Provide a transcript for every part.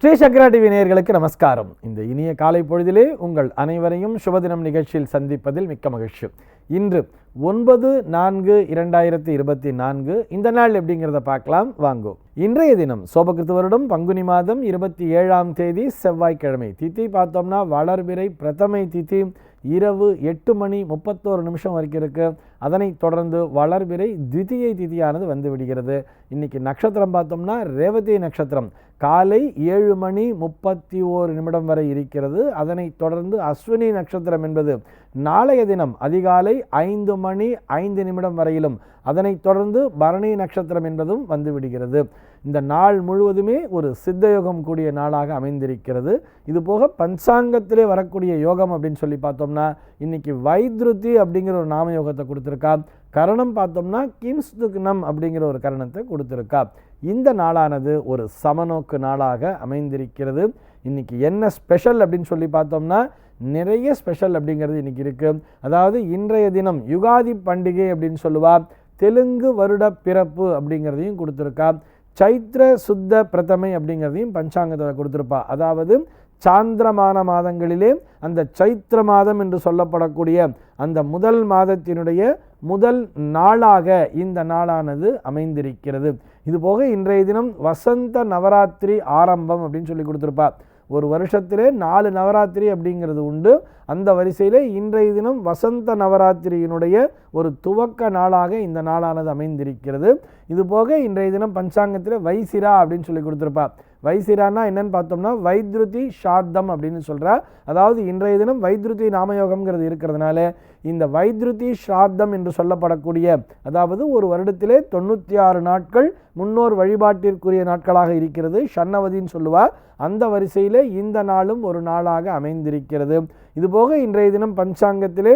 Sri Chakra TV நேயர்களுக்கு நமஸ்காரம். இந்த இனிய காலை பொழுதிலே உங்கள் அனைவரையும் சுபதினம் நிகழ்ச்சியில் சந்திப்பதில் மிக்க மகிழ்ச்சி. இன்று 9/4/2024 இந்த நாள் எப்படிங்கிறத பார்க்கலாம் வாங்கோ. இன்றைய தினம் சோபகிருத்து வருடம் பங்குனி மாதம் 27ஆம் தேதி செவ்வாய்க்கிழமை. திதி பார்த்தோம்னா வளர்பிறை பிரதமை திதி இரவு 8:31 வரைக்கும் இருக்கு. அதனைத் தொடர்ந்து வளர்பிறை த்விதியை திதியானது வந்து விடுகிறது. இன்னைக்கு நட்சத்திரம் பார்த்தோம்னா ரேவதி நட்சத்திரம் காலை 7:31 வரை இருக்கிறது. அதனைத் தொடர்ந்து அஸ்வினி நட்சத்திரம் என்பது நாளைய தினம் அதிகாலை 5:05 வரையிலும், அதனைத் தொடர்ந்து பரணி நட்சத்திரம் என்பதும் வந்து விடுகிறது. இந்த நாள் முழுவதுமே ஒரு சித்தயோகம் கூடிய நாளாக அமைந்திருக்கிறது. இது போக பஞ்சாங்கத்திலே வரக்கூடிய யோகம் அப்படின்னு சொல்லி பார்த்தோம்னா இன்னைக்கு வைத்ருதி அப்படிங்கிற ஒரு நாம யோகத்தை கொடுத்துருக்கா. கரணம் பார்த்தோம்னா கிம்ஸ்துக்னம் அப்படிங்கிற ஒரு கரணத்தை கொடுத்துருக்கா. இந்த நாளானது ஒரு சமநோக்கு நாளாக அமைந்திருக்கிறது. இன்னைக்கு என்ன ஸ்பெஷல் அப்படின்னு சொல்லி பார்த்தோம்னா நிறைய ஸ்பெஷல் அப்படிங்கிறது இன்னைக்கு இருக்கு. அதாவது இன்றைய தினம் யுகாதி பண்டிகை அப்படின்னு சொல்லுவா. தெலுங்கு வருட பிறப்பு அப்படிங்கிறதையும் கொடுத்துருக்கா. சைத்ர சுத்த பிரதமை அப்படிங்கிறதையும் பஞ்சாங்கத்தை கொடுத்துருப்பா. அதாவது சாந்திரமான மாதங்களிலே அந்த சைத்திர மாதம் என்று சொல்லப்படக்கூடிய அந்த முதல் மாதத்தினுடைய முதல் நாளாக இந்த நாளானது அமைந்திருக்கிறது. இதுபோக இன்றைய தினம் வசந்த நவராத்திரி ஆரம்பம் அப்படின்னு சொல்லி கொடுத்துருப்பா. ஒரு வருஷத்திலே 4 நவராத்திரி அப்படிங்கிறது உண்டு. அந்த வரிசையில் இன்றைய தினம் வசந்த நவராத்திரியினுடைய ஒரு துவக்க நாளாக இந்த நாளானது அமைந்திருக்கிறது. இதுபோக இன்றைய தினம் பஞ்சாங்கத்தில் வைசிரா அப்படின்னு சொல்லி கொடுத்துருப்பா. வைசிரானா என்னன்னு பார்த்தோம்னா வைத்ருதி ஷார்த்தம் அப்படின்னு சொல்கிறா. அதாவது இன்றைய தினம் வைத்ருதி நாமயோகம்ங்கிறது இருக்கிறதுனால இந்த வைத்ருதி ஷார்த்தம் என்று சொல்லப்படக்கூடிய, அதாவது ஒரு வருடத்திலே 96 நாட்கள் முன்னோர் வழிபாட்டிற்குரிய நாட்களாக இருக்கிறது. ஷண்ணவதின்னு சொல்லுவா. அந்த வரிசையில் இந்த நாளும் ஒரு நாளாக அமைந்திருக்கிறது. இதுபோக இன்றைய தினம் பஞ்சாங்கத்திலே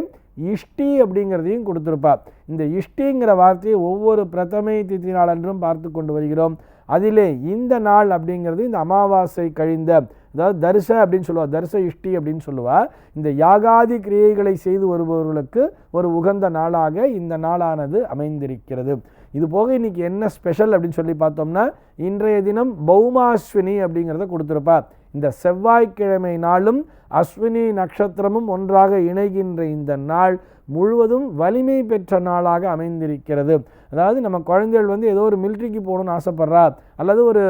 இஷ்டி அப்படிங்கிறதையும் கொடுத்துருப்பா. இந்த இஷ்டிங்கிற வார்த்தையை ஒவ்வொரு பிரதமை திதி நாளன்றும் பார்த்து கொண்டு வருகிறோம். அதிலே இந்த நாள் அப்படிங்கிறது இந்த அமாவாசை கழிந்த, அதாவது தரிச அப்படின்னு சொல்லுவா, தரிச இஷ்டி அப்படின்னு சொல்லுவா. இந்த யாகாதி கிரியைகளை செய்து வருபவர்களுக்கு ஒரு உகந்த நாளாக இந்த நாளானது அமைந்திருக்கிறது. இது போக இன்னைக்கு என்ன ஸ்பெஷல் அப்படின்னு சொல்லி பார்த்தோம்னா இன்றைய தினம் பௌமாஸ்வினி அப்படிங்கிறத கொடுத்துருப்பா. இந்த செவ்வாய்க்கிழமை நாளும் அஸ்வினி நட்சத்திரமும் ஒன்றாக இணைகின்ற இந்த நாள் முழுவதும் வலிமை பெற்ற நாளாக அமைந்திருக்கிறது. அதாவது நம்ம குழந்தைகள் ஏதோ ஒரு மிலிட்ரிக்கு போகணும்னு ஆசைப்படுறா, அல்லது ஒரு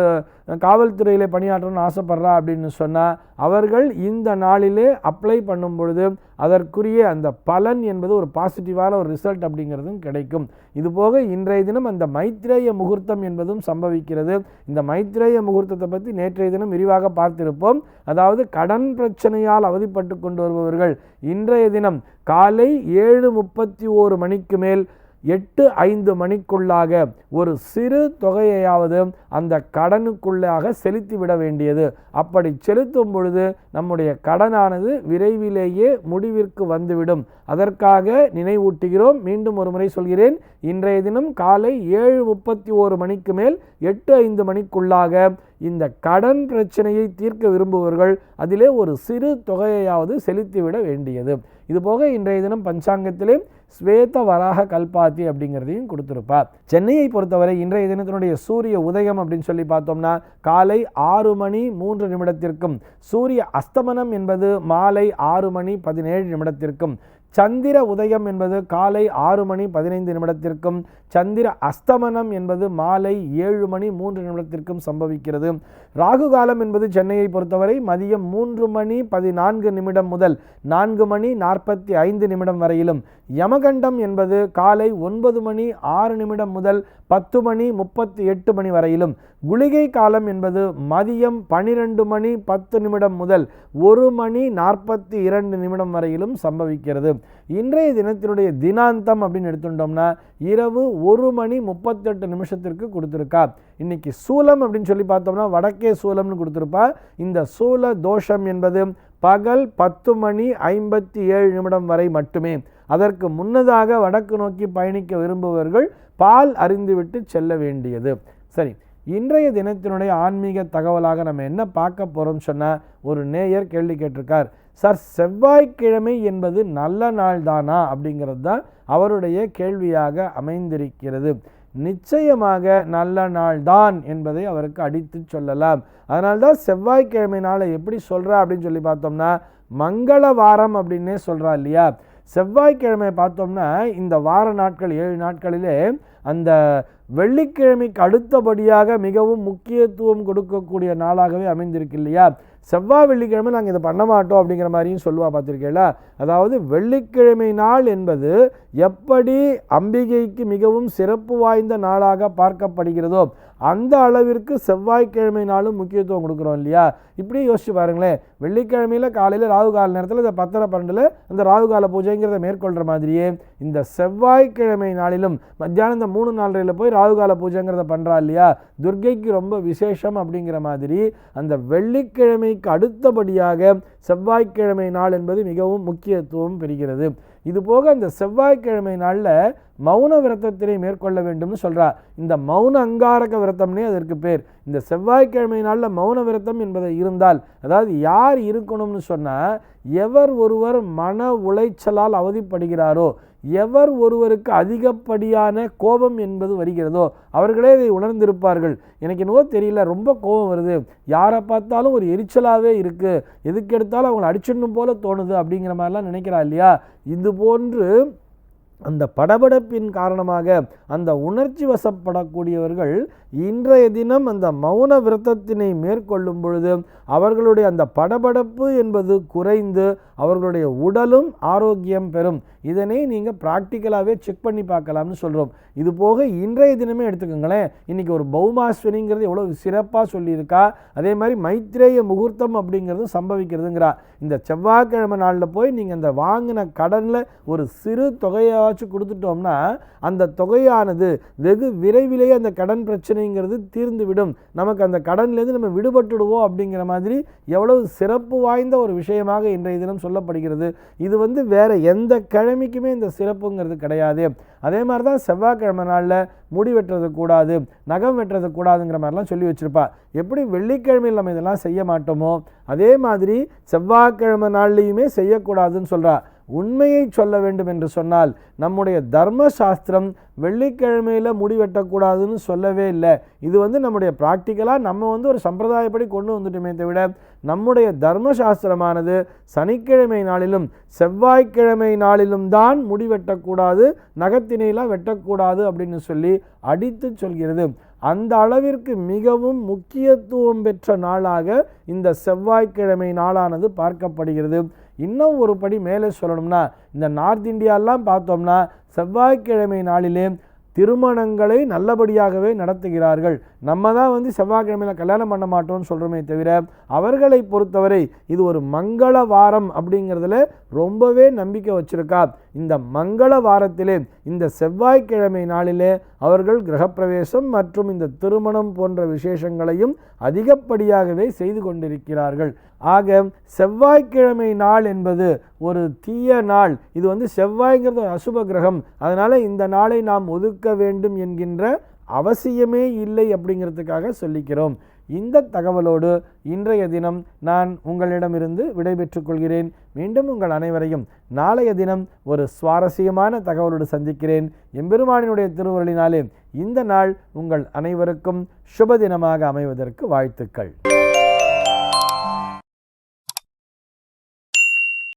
காவல்துறையில் பணியாற்றணும்னு ஆசைப்படுறா அப்படின்னு சொன்னால் அவர்கள் இந்த நாளிலே அப்ளை பண்ணும் பொழுது அதற்குரிய அந்த பலன் என்பது ஒரு பாசிட்டிவான ஒரு ரிசல்ட் அப்படிங்கிறதும் கிடைக்கும். இதுபோக இன்றைய தினம் அந்த மைத்ரேய முகூர்த்தம் என்பதும் சம்பவிக்கிறது. இந்த மைத்ரேய முகூர்த்தத்தை பற்றி நேற்றைய தினம் விரிவாக பார்த்திருப்போம். அதாவது கடன் பிரச்சனையால் அவதிப்பட்டு கொண்டு வருபவர்கள் இன்றைய தினம் காலை 7:31 மணிக்கு மேல் 8:05 ஒரு சிறு தொகையாவது அந்த கடனுக்குள்ளாக செலுத்திவிட வேண்டியது. அப்படி செலுத்தும் பொழுது நம்முடைய கடனானது விரைவிலேயே முடிவிற்கு வந்துவிடும். அதற்காக நினைவூட்டுகிறோம். மீண்டும் ஒரு முறை சொல்கிறேன். இன்றைய தினம் காலை 7:31 மணிக்கு மேல் 8:05 இந்த கடன் பிரச்சனையை தீர்க்க விரும்புபவர்கள் அதிலே ஒரு சிறு தொகையாவது செலுத்திவிட வேண்டியது. இதுபோக இன்றைய தினம் பஞ்சாங்கத்திலே ஸ்வேத வராக கல்பாத்தி அப்படிங்கிறதையும் கொடுத்துருப்பார். சென்னையை பொறுத்தவரை இன்றைய தினத்தினுடைய சூரிய உதயம் அப்படின்னு சொல்லி பார்த்தோம்னா காலை 6:03 சூரிய அஸ்தமனம் என்பது மாலை 6:17 சந்திர உதயம் என்பது காலை 6:15 சந்திர அஸ்தமனம் என்பது மாலை 7:03 சம்பவிக்கிறது. ராகு காலம் என்பது சென்னையை பொறுத்தவரை மதியம் 3:14 முதல் 4:45 வரையிலும், யமகண்டம் என்பது காலை 9:06 முதல் 10:38 வரையிலும், குளிகை காலம் என்பது மதியம் 12:10 முதல் 1:42 வரையிலும் சம்பவிக்கிறது. இன்றைய தினத்தினுடைய தினாந்தம் அப்படின்னு எடுத்துட்டோம்னா இரவு 1:38 கொடுத்துருக்கா. இன்னைக்கு சூலம் அப்படின்னு சொல்லி பார்த்தோம்னா வடக்கே சூலம்னு கொடுத்துருப்பா. இந்த சூல தோஷம் என்பது பகல் 10:57 வரை மட்டுமே. அதற்கு முன்னதாக வடக்கு நோக்கி பயணிக்க விரும்புபவர்கள் பால் அறிந்துவிட்டு செல்ல வேண்டியது. சரி, இன்றைய தினத்தினுடைய ஆன்மீக தகவலாக நம்ம என்ன பார்க்க போகிறோம் சொன்னால், ஒரு நேயர் கேள்வி கேட்டிருக்கார். சார் செவ்வாய்க்கிழமை என்பது நல்ல நாள் தானா அப்படிங்கிறது தான் அவருடைய கேள்வியாக அமைந்திருக்கிறது. நிச்சயமாக நல்ல நாள் தான் என்பதை அவருக்கு அடித்து சொல்லலாம். அதனால்தான் செவ்வாய்க்கிழமை நாளை எப்படி சொல்கிறா அப்படின்னு சொல்லி பார்த்தோம்னா மங்கள வாரம் அப்படின்னே சொல்கிறா இல்லையா. செவ்வாய்க்கிழமை பார்த்தோம்னா இந்த வார நாட்கள் 7 நாட்களிலே அந்த வெள்ளிக்கிழமைக்கு அடுத்தபடியாக மிகவும் முக்கியத்துவம் கொடுக்கக்கூடிய நாளாகவே அமைந்திருக்கு இல்லையா. செவ்வாய் வெள்ளிக்கிழமை நாங்கள் இதை பண்ண மாட்டோம் அப்படிங்கிற மாதிரியும் சொல்லுவா பார்த்துருக்கீங்களா. அதாவது வெள்ளிக்கிழமை நாள் என்பது எப்படி அம்பிகைக்கு மிகவும் சிறப்பு வாய்ந்த நாளாக பார்க்கப்படுகிறதோ அந்த அளவிற்கு செவ்வாய்க்கிழமை நாளும் முக்கியத்துவம் கொடுக்குறோம் இல்லையா. இப்படி யோசிச்சு பாருங்களேன், வெள்ளிக்கிழமையில் காலையில் ராகுகால நேரத்தில் இந்த 10:12 அந்த ராகுகால பூஜைங்கிறத மேற்கொள்கிற மாதிரியே இந்த செவ்வாய்க்கிழமை நாளிலும் மத்தியானம் இந்த 3-4 போய் ராகுகால பூஜைங்கிறத பண்ணுறா இல்லையா. துர்க்கைக்கு ரொம்ப விசேஷம் அப்படிங்கிற மாதிரி அந்த வெள்ளிக்கிழமைக்கு அடுத்தபடியாக செவ்வாய்க்கிழமை நாள் என்பது மிகவும் முக்கியத்துவம் பெறுகிறது. இதுபோக இந்த செவ்வாய்க்கிழமை நாளில் மௌன விரதத்தினை மேற்கொள்ள வேண்டும்னு சொல்கிறார். இந்த மௌன அங்காரக விரதம்னே அதற்கு பேர். இந்த செவ்வாய்க்கிழமை நாளில் மௌன விரதம் என்பதை இருந்தால், அதாவது யார் இருக்கணும்னு சொன்னால், எவர் ஒருவர் மன உளைச்சலால் அவதிப்படுகிறாரோ, எவர் ஒருவருக்கு அதிகப்படியான கோபம் என்பது வருகிறதோ அவர்களே இதை உணர்ந்திருப்பார்கள். எனக்கு என்னவோ தெரியல, ரொம்ப கோபம் வருது, யாரை பார்த்தாலும் ஒரு எரிச்சலாகவே இருக்குது, எதுக்கு எடுத்தாலும் அவங்களை அடிச்சிடணும் போல தோணுது அப்படிங்கிற மாதிரிலாம் நினைக்கிறா இல்லையா. இது போன்று அந்த படபடப்பின் காரணமாக அந்த உணர்ச்சி வசப்படக்கூடியவர்கள் இன்றைய தினம் அந்த மௌன விரதத்தினை மேற்கொள்ளும் பொழுது அவர்களுடைய அந்த படபடப்பு என்பது குறைந்து அவர்களுடைய உடலும் ஆரோக்கியம் பெறும். இதனை நீங்கள் ப்ராக்டிக்கலாகவே செக் பண்ணி பார்க்கலாம்னு சொல்கிறோம். இது போக இன்றைய தினமே எடுத்துக்கோங்களேன், இன்றைக்கி ஒரு பௌமாஸ்வினிங்கிறது எவ்வளோ சிறப்பாக சொல்லியிருக்கா. அதே மாதிரி மைத்ரேய முகூர்த்தம் அப்படிங்கிறது சம்பவிக்கிறதுங்கிறா. இந்த செவ்வாய்க்கிழமை நாளில் போய் நீங்கள் அந்த வாங்கின கடனில் ஒரு சிறு தொகையாச்சும் கொடுத்துட்டோம்னா அந்த தொகையானது வெகு விரைவிலேயே அந்த கடன் பிரச்சனைங்கிறது தீர்ந்துவிடும். நமக்கு அந்த கடன்லேருந்து நம்ம விடுபட்டுடுவோம் அப்படிங்கிற மாதிரி எவ்வளவு சிறப்பு வாய்ந்த ஒரு விஷயமாக இன்றைய தினம் சொல்லப்படுகிறது. இது வேறு எந்த கிழமைக்குமே இந்த சிறப்புங்கிறது கிடையாது. அதே மாதிரி தான் செவ்வாய்க்கிழமை நாளில் முடி வெட்டுறது கூடாது, நகம் வெட்டுறது கூடாதுங்கிற மாதிரிலாம் சொல்லி வச்சுருப்பா. எப்படி வெள்ளிக்கிழமையில் நம்ம இதெல்லாம் செய்ய மாட்டோமோ அதே மாதிரி செவ்வாய்க்கிழமை நாள்லையுமே செய்யக்கூடாதுன்னு சொல்கிறா. உண்மையை சொல்ல வேண்டும் என்று சொன்னால் நம்முடைய தர்மசாஸ்திரம் வெள்ளிக்கிழமையில் முடி வெட்டக்கூடாதுன்னு சொல்லவே இல்லை. இது நம்முடைய ப்ராக்டிக்கலாக நம்ம ஒரு சம்பிரதாயப்படி கொண்டு வந்துட்டோமே தவிர நம்முடைய தர்மசாஸ்திரமானது சனிக்கிழமை நாளிலும் செவ்வாய்க்கிழமை நாளிலும் தான் முடி வெட்டக்கூடாது, நகத்தினையெல்லாம் வெட்டக்கூடாது அப்படின்னு சொல்லி அடித்து சொல்கிறது. அந்த அளவிற்கு மிகவும் முக்கியத்துவம் பெற்ற நாளாக இந்த செவ்வாய்க்கிழமை நாளானது பார்க்கப்படுகிறது. இன்னும் ஒரு படி மேலே சொல்லணும்னா இந்த நார்த் இந்தியாலாம் பார்த்தோம்னா செவ்வாய்க்கிழமை நாளிலே திருமணங்களை நல்லபடியாகவே நடத்துகிறார்கள். நம்ம தான் செவ்வாய்க்கிழமையில் கல்யாணம் பண்ண மாட்டோம்னு சொல்கிறோமே தவிர அவர்களை பொறுத்தவரை இது ஒரு மங்கள வாரம் அப்படிங்கிறதுல ரொம்பவே நம்பிக்கை வச்சிருக்கா. இந்த மங்கள வாரத்திலே இந்த செவ்வாய்க்கிழமை நாளிலே அவர்கள் கிரகப்பிரவேசம் மற்றும் இந்த திருமணம் போன்ற விசேஷங்களையும் அதிகப்படியாகவே செய்து கொண்டிருக்கிறார்கள். ஆக செவ்வாய்க்கிழமை நாள் என்பது ஒரு தீய நாள். இது செவ்வாய்ங்கிறது ஒரு அசுப கிரகம். அதனால் இந்த நாளை நாம் ஒதுக்க வேண்டும் என்கின்ற அவசியமே இல்லை அப்படிங்கிறதுக்காக சொல்லிக்கிறோம். இந்த தகவலோடு இன்றைய தினம் நான் உங்களிடமிருந்து விடைபெற்றுக் கொள்கிறேன். மீண்டும் உங்கள் அனைவரையும் நாளைய தினம் ஒரு சுவாரஸ்யமான தகவலோடு சந்திக்கிறேன். எம்பெருமானினுடைய திருவருளினாலே இந்த நாள் உங்கள் அனைவருக்கும் சுப தினமாக அமைவதற்கு வாழ்த்துக்கள்.